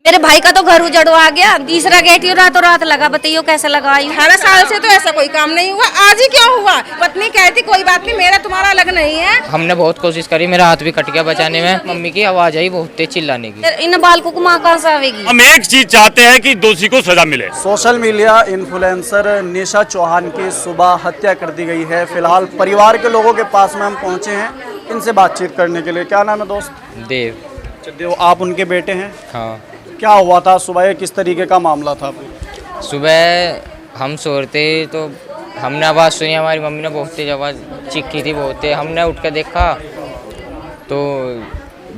मेरे भाई का तो घर उजड़वा गया, तीसरा गेट ही रातों रात लगा। बताइए कैसे लगा? 18 साल से तो ऐसा कोई काम नहीं हुआ, आज ही क्यों हुआ? पत्नी कहती कोई बात नहीं, मेरा तुम्हारा अलग नहीं है। हमने बहुत कोशिश करी, मेरा हाथ भी कट गया बचाने में। मम्मी की आवाज आई बहुत तेज चिल्लाने की। इन बालकों को माँ कहाँ से आवेगी? हम एक चीज चाहते हैं कि दोषी को सजा मिले। सोशल मीडिया इन्फ्लुएंसर निशा चौहान की सुबह हत्या कर दी गई है। फिलहाल परिवार के लोगों के पास में हम पहुंचे हैं इनसे बातचीत करने के लिए। क्या नाम है दोस्त? देव। देव, आप उनके बेटे हैं? हाँ। क्या हुआ था सुबह, किस तरीके का मामला था? सुबह हम सो रहे थे तो हमने आवाज़ सुनी, हमारी मम्मी ने बहुत तेज आवाज़ चीखी थी बहुत तेज। हमने उठ कर देखा तो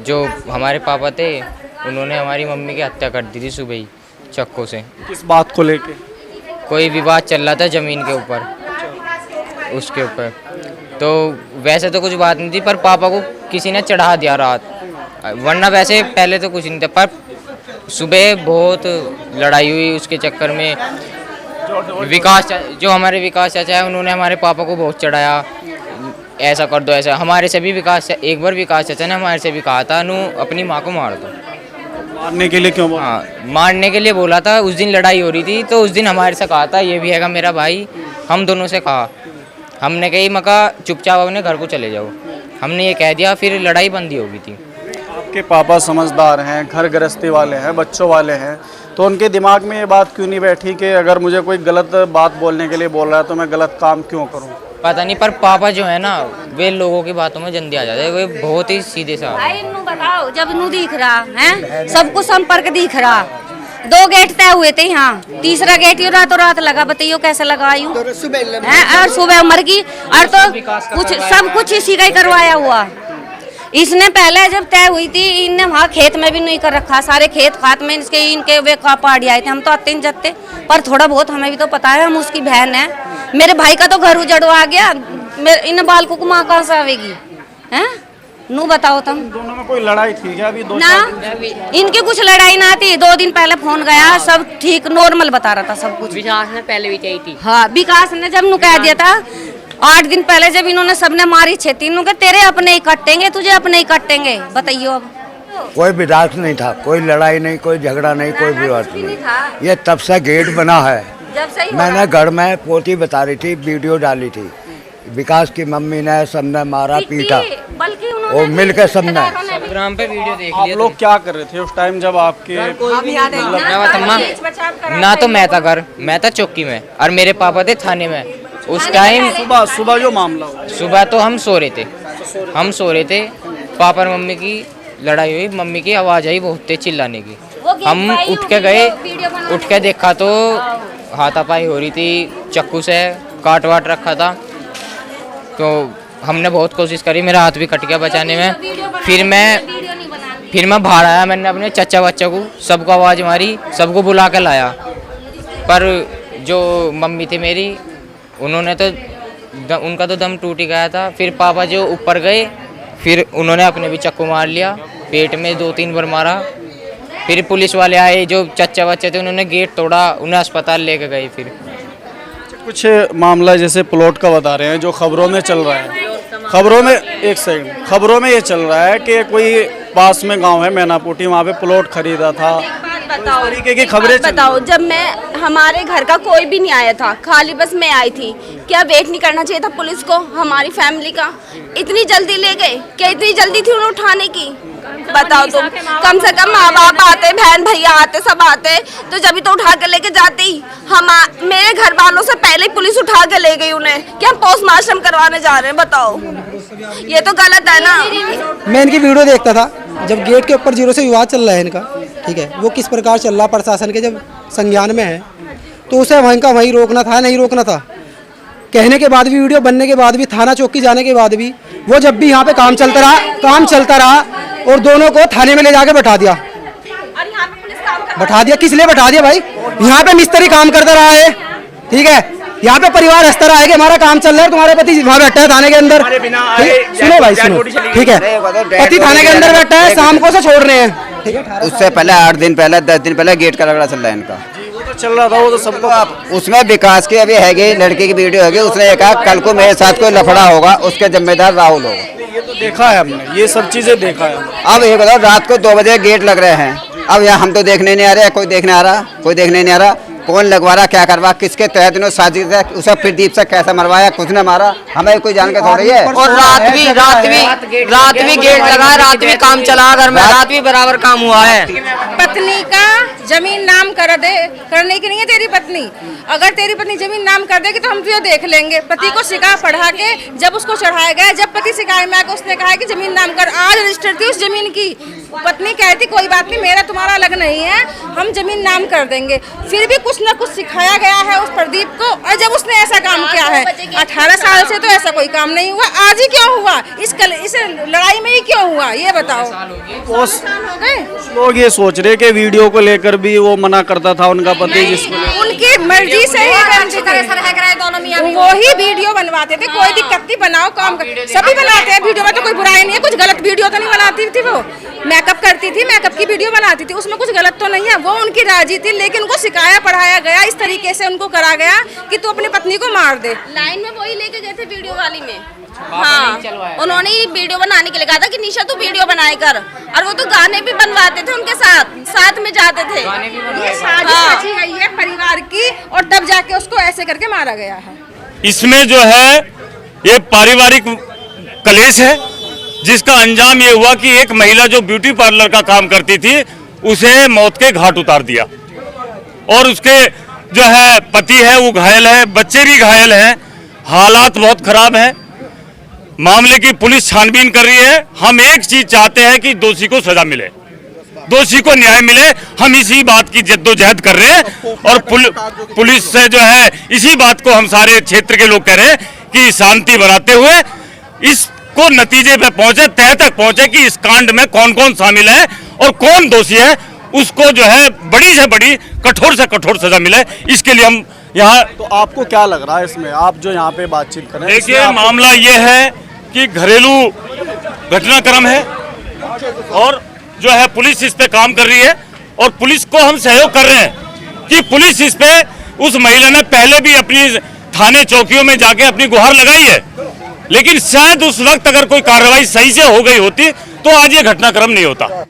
जो हमारे पापा थे उन्होंने हमारी मम्मी की हत्या कर दी थी सुबह ही चाकू से। किस बात को लेके? कोई विवाद चल रहा था ज़मीन के ऊपर, उसके ऊपर। तो वैसे तो कुछ बात नहीं थी, पर पापा को किसी ने चढ़ा दिया रात, वरना वैसे पहले तो कुछ नहीं था। पर सुबह बहुत लड़ाई हुई उसके चक्कर में। जो हमारे विकास चाचा है उन्होंने हमारे पापा को बहुत चढ़ाया, ऐसा कर दो ऐसा। हमारे से भी एक बार विकास चाचा ने हमारे से भी कहा था नू अपनी माँ को मार दो। मारने के लिए क्यों बोला? हाँ, मारने के लिए बोला था। उस दिन लड़ाई हो रही थी तो उस दिन हमारे से कहा था, ये भी हैगा मेरा भाई, हम दोनों से कहा। हमने कही मका चुपचाप अपने घर को चले जाओ, हमने ये कह दिया, फिर लड़ाई बंदी हो गई थी। आपके पापा समझदार हैं, घर गृहस्थी वाले हैं, बच्चों वाले हैं, तो उनके दिमाग में ये बात क्यों नहीं बैठी कि अगर मुझे कोई गलत बात बोलने के लिए बोल रहा है तो मैं गलत काम क्यों करूं? पता नहीं, पर पापा जो है ना वे लोगों की बातों में जल्दी आ जाते हैं। वे बहुत ही सीधे साधे। भाई नू बताओ, जब नू दिख रहा है सबको संपर्क दिख रहा, 2 गेट तय हुए थे यहाँ, तीसरा गेट ही रातों रात लगा। बताइए कैसे लगा? और सुबह मर गई। और तो कुछ सब कुछ इसी का ही करवाया हुआ। इसने पहले जब तय हुई थी इनने वहाँ खेत में भी नहीं कर रखा, सारे खेत खात में इसके इनके वे पहाड़ी आए थे। हम तो आते नहीं जाते, पर थोड़ा बहुत हमें भी तो पता है, हम उसकी बहन है। मेरे भाई का तो घर उजड़वा गया, इन बालकों को माँ कहाँ से आवेगी? हैं नू बताओ तुम। दोनों में कोई लड़ाई थी क्या? अभी ना, इनकी कुछ लड़ाई ना थी। 2 दिन पहले फोन गया, सब ठीक नॉर्मल बता रहा था सब कुछ। विकास ने पहले भी चाहिए थी। हाँ, विकास ने जब नू कह दिया था 8 दिन पहले, जब इन्होंने सबने मारी छेती, इन्होंने तेरे अपने ही कटेंगे, तुझे अपने ही कटेंगे। बताइए अब। कोई विवाद नहीं था, कोई लड़ाई नहीं, कोई झगड़ा नहीं, कोई विवाद नहीं। ये तब से गेट बना है। जब से मैंने घर में पोती बता रही थी, वीडियो डाली थी, विकास की मम्मी ने सबने मारा पीटा, बल्कि वो मिलकर सबने। ग्राम पे वीडियो देख आप लोग क्या कर रहे थे उस टाइम जब आपके? ना तो मैं था घर, मैं था चौकी में और मेरे पापा थे थाने में उस टाइम। सुबह जो मामला हुआ? सुबह तो हम सो रहे थे, पापा और मम्मी की लड़ाई हुई। मम्मी की आवाज़ आई बहुत तेज चिल्लाने की। हम उठ के गए, उठ के देखा तो हाथापाई हो रही थी, चाकू से काट वाट रखा था। तो हमने बहुत कोशिश करी, मेरा हाथ भी कट गया बचाने में। फिर मैं बाहर आया, मैंने अपने चचा बच्चा को सबको आवाज़ मारी, सबको बुला के लाया। पर जो मम्मी थी मेरी, उन्होंने तो उनका तो दम टूट ही गया था। फिर पापा जो ऊपर गए, फिर उन्होंने अपने भी चाकू मार लिया, पेट में 2-3 बार मारा। फिर पुलिस वाले आए, जो चचा बच्चे थे उन्होंने गेट तोड़ा, उन्हें अस्पताल लेके गए। फिर कुछ मामला जैसे प्लॉट का बता रहे हैं जो खबरों में चल रहा है, खबरों में एक सेकंड, खबरों में ये चल रहा है कि कोई पास में गांव है मैनापुटी, वहाँ पे प्लॉट खरीदा था। बताओ, तरीके की खबरें बताओ, जब हमारे घर का कोई भी नहीं आया था, खाली बस मैं आई थी, क्या वेट नहीं करना चाहिए था पुलिस को? हमारी फैमिली का इतनी जल्दी ले गए क्या? इतनी जल्दी थी उन्हें उठाने की? बताओ तुम। कम से कम माँ बाप आते, बहन भैया आते, सब आते तो जब तो उठा के लेके जाती। हम मेरे घर वालों से पहले ही पुलिस उठा के ले गई उन्हें कि हम पोस्टमार्टम करवाने जा रहे हैं। बताओ, ये तो गलत है ना। मैं इनकी वीडियो देखता था जब गेट के ऊपर 0 से विवाद चल रहा है इनका, ठीक है, वो किस प्रकार चल रहा, प्रशासन के जब संज्ञान में है तो उसे वहीं का वहीं रोकना था, नहीं रोकना था। कहने के बाद भी, वीडियो बनने के बाद भी, थाना चौकी जाने के बाद भी, वो जब भी यहाँ पे काम चलता रहा और दोनों को थाने में ले जाके बैठा दिया। किस लिए बैठा दिया भाई? यहाँ पे मिस्त्री काम करता रहा है, ठीक है, यहाँ पे परिवार हंसता रहा है कि हमारा काम चल रहा है, तुम्हारे पति वहाँ बैठा है थाने के अंदर। सुनो भाई, सुनो, ठीक है, पति थाने के अंदर बैठा है, शाम को से छोड़ रहे हैं। उससे पहले 8 दिन पहले 10 दिन पहले गेट का रगड़ा चल रहा है इनका। चल रहा था वो तो सबको। उसमें विकास की अभी हैगी, लड़के की वीडियो हैगी, उसने ये कहा कल को मेरे साथ कोई लफड़ा होगा उसके जिम्मेदार राहुल होगा। ये तो देखा है हमने, ये सब चीजें देखा है। अब ये बताओ, रात को 2 बजे गेट लग रहे हैं, अब यहाँ हम तो देखने नहीं आ रहे, कोई देखने आ रहा, कोई देखने नहीं आ रहा, कौन लगवा रहा, क्या करवा, किसके तहत इन्होंने साजिश है, उसे प्रदीप से कैसे मरवाया, कुछ ने मारा, हमें कोई जान के थोड़ी है। और रात भी गेट लगा, रात भी काम चला, घर में रात भी बराबर काम हुआ है। पत्नी का जमीन नाम करने की नहीं है तेरी पत्नी। अगर तेरी पत्नी जमीन नाम कर देगी तो हम तुझे देख लेंगे। पति को सिका पढ़ा के जब उसको चढ़ाया गया, जब पति सिकाई में आकर उसने कहा कि जमीन नाम कर, आज रजिस्टर थी उस जमीन की, पत्नी कहती कोई बात नहीं, मेरा तुम्हारा अलग नहीं है, हम जमीन नाम कर देंगे। फिर भी कुछ न कुछ सिखाया गया है उस प्रदीप को, और जब उसने ऐसा काम किया है 18 साल से तो ऐसा कोई काम नहीं हुआ, आज ही क्यों हुआ, इस लड़ाई में ही क्यों हुआ, ये बताओ। लोग ये सोच रहे कि वीडियो को लेकर भी वो मना करता था उनका पति, जिसको उनकी मर्जी से ही बनती थी, वो ही वीडियो बनवाते थे, कोई दिक्कत नहीं, बनाओ काम सभी बनाते हैं वीडियो में, तो कोई बुराई नहीं है, कुछ गलत वीडियो तो नहीं बनाती थी, वो मेकअप करती थी, मेकअप की वीडियो बनाती थी, उसमें कुछ गलत तो नहीं है, वो उनकी राजी थी, लेकिन उनको सिखाया पढ़ाया गया, इस तरीके से उनको करा गया कि तू अपनी पत्नी को मार दे। लाइन में वही लेके गए थे वीडियो वाली में, हाँ उन्होंने ही वीडियो बनाने के लिए कहा था कि निशा तू वीडियो बनाए कर, और वो तो गाने भी बनवाते थे उनके साथ में जाते थे। ये साजिश रची गई है परिवार की, और तब जाके उसको ऐसे करके मारा गया है। इसमें जो है ये पारिवारिक कलेश है, जिसका अंजाम ये हुआ कि एक महिला जो ब्यूटी पार्लर का काम करती थी उसे मौत के घाट उतार दिया, और उसके जो है पति है वो घायल है, बच्चे भी घायल हैं, हालात बहुत खराब हैं। मामले की पुलिस छानबीन कर रही है। हम एक चीज चाहते हैं कि दोषी को सजा मिले, दोषी को न्याय मिले। हम इसी बात की जद्दोजहद कर रहे हैं, और पुलिस से जो है इसी बात को हम सारे क्षेत्र के लोग कह रहे हैं कि शांति बनाते हुए इसको नतीजे पे पहुंचे, तह तक पहुंचे कि इस कांड में कौन कौन शामिल है और कौन दोषी है, उसको जो है बड़ी से बड़ी कठोर से कठोर सजा मिले। इसके लिए हम यहाँ। तो आपको क्या लग रहा है इसमें, आप जो यहाँ पे बातचीत कर रहे हैं? देखिए मामला ये है कि घरेलू घटनाक्रम है, और जो है पुलिस इस पे काम कर रही है, और पुलिस को हम सहयोग कर रहे हैं कि पुलिस इस पे, उस महिला ने पहले भी अपनी थाने चौकियों में जाके अपनी गुहार लगाई है, लेकिन शायद उस वक्त अगर कोई कार्रवाई सही से हो गई होती तो आज ये घटनाक्रम नहीं होता।